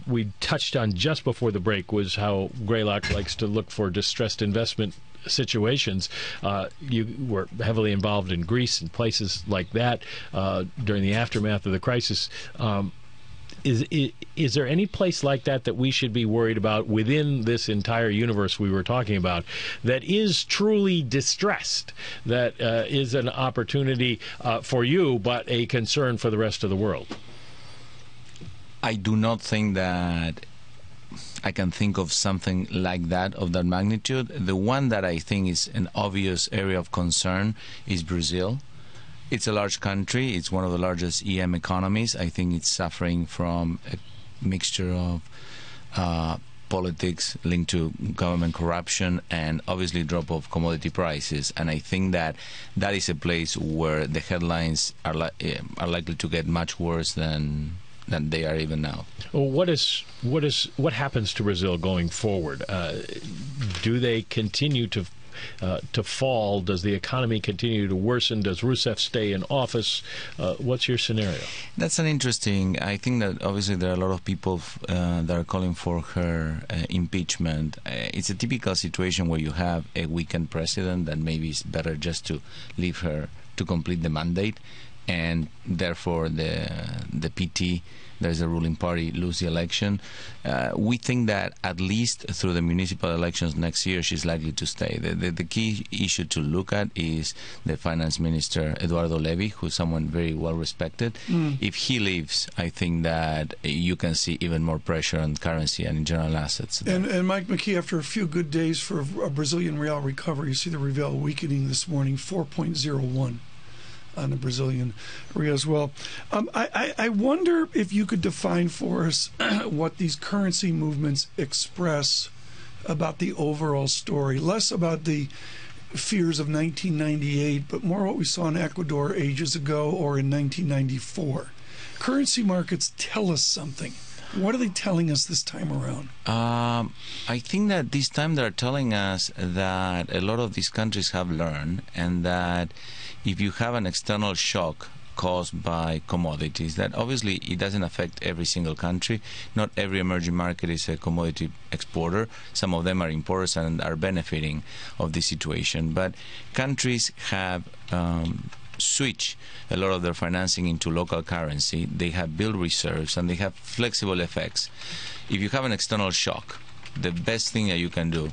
we touched on just before the break was how Greylock likes to look for distressed investment situations. You were heavily involved in Greece and places like that during the aftermath of the crisis. Is there any place like that we should be worried about within this entire universe we were talking about that is truly distressed, that is an opportunity for you but a concern for the rest of the world? I do not think that I can think of something like that, of that magnitude. The one that I think is an obvious area of concern is Brazil. It's a large country. It's one of the largest EM economies. I think it's suffering from a mixture of politics linked to government corruption and obviously drop of commodity prices. And I think that that is a place where the headlines are likely to get much worse than they are even now. Well, what happens to Brazil going forward? Do they continue to fall? Does the economy continue to worsen? Does Rousseff stay in office? What's your scenario? That's an interesting. I think that obviously there are a lot of people that are calling for her impeachment. It's a typical situation where you have a weakened president that maybe it's better just to leave her to complete the mandate, and therefore the PT, there's a ruling party, lose the election. We think that at least through the municipal elections next year, she's likely to stay. The key issue to look at is the finance minister, Eduardo Levy, who's someone very well respected. If he leaves, I think that you can see even more pressure on currency and in general assets. And Mike McKee, after a few good days for a Brazilian real recovery, you see the real weakening this morning, 4.01. on the Brazilian real as well. I wonder if you could define for us what these currency movements express about the overall story, less about the fears of 1998, but more what we saw in Ecuador ages ago or in 1994. Currency markets tell us something. What are they telling us this time around? I think that this time they're telling us that a lot of these countries have learned, and that if you have an external shock caused by commodities, that obviously it doesn't affect every single country. Not every emerging market is a commodity exporter. Some of them are importers and are benefiting of this situation. But countries have switch a lot of their financing into local currency. They have built reserves and they have flexible effects. If you have an external shock, the best thing that you can do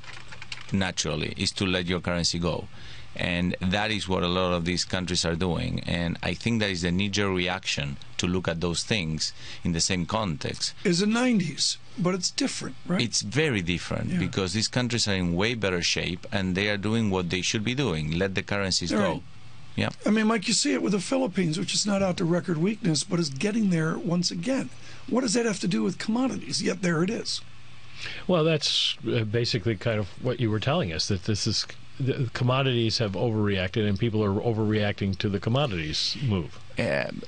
naturally is to let your currency go. And that is what a lot of these countries are doing. And I think that is the knee-jerk reaction to look at those things in the same context. It's the 90s, but it's different, right? It's very different because these countries are in way better shape and they are doing what they should be doing. Let the currencies go. Yeah. I mean, Mike, you see it with the Philippines, which is not out to record weakness, but is getting there once again. What does that have to do with commodities? Yet there it is. Well, that's basically kind of what you were telling us, that this is the commodities have overreacted and people are overreacting to the commodities move.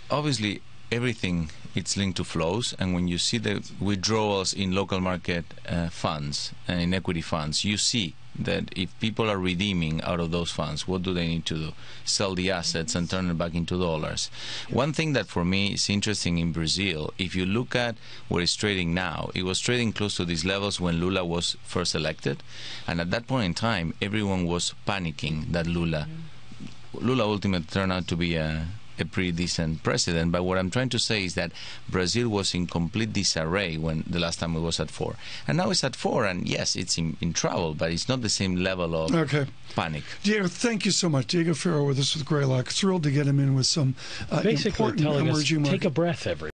Obviously, everything it's linked to flows, and when you see the withdrawals in local market funds and in equity funds, you see that if people are redeeming out of those funds, what do they need to do? Sell the assets and turn it back into dollars. One thing that for me is interesting in Brazil, if you look at where it's trading now, it was trading close to these levels when Lula was first elected, and at that point in time, everyone was panicking that Lula ultimately turned out to be a pretty decent president. But what I'm trying to say is that Brazil was in complete disarray when the last time it was at 4. And now it's at 4, and yes, it's in trouble, but it's not the same level of panic. Diego, thank you so much. Diego Ferro with us with Greylock. Thrilled to get him in with some basically important telling emerging us, market. take a breath, everyone.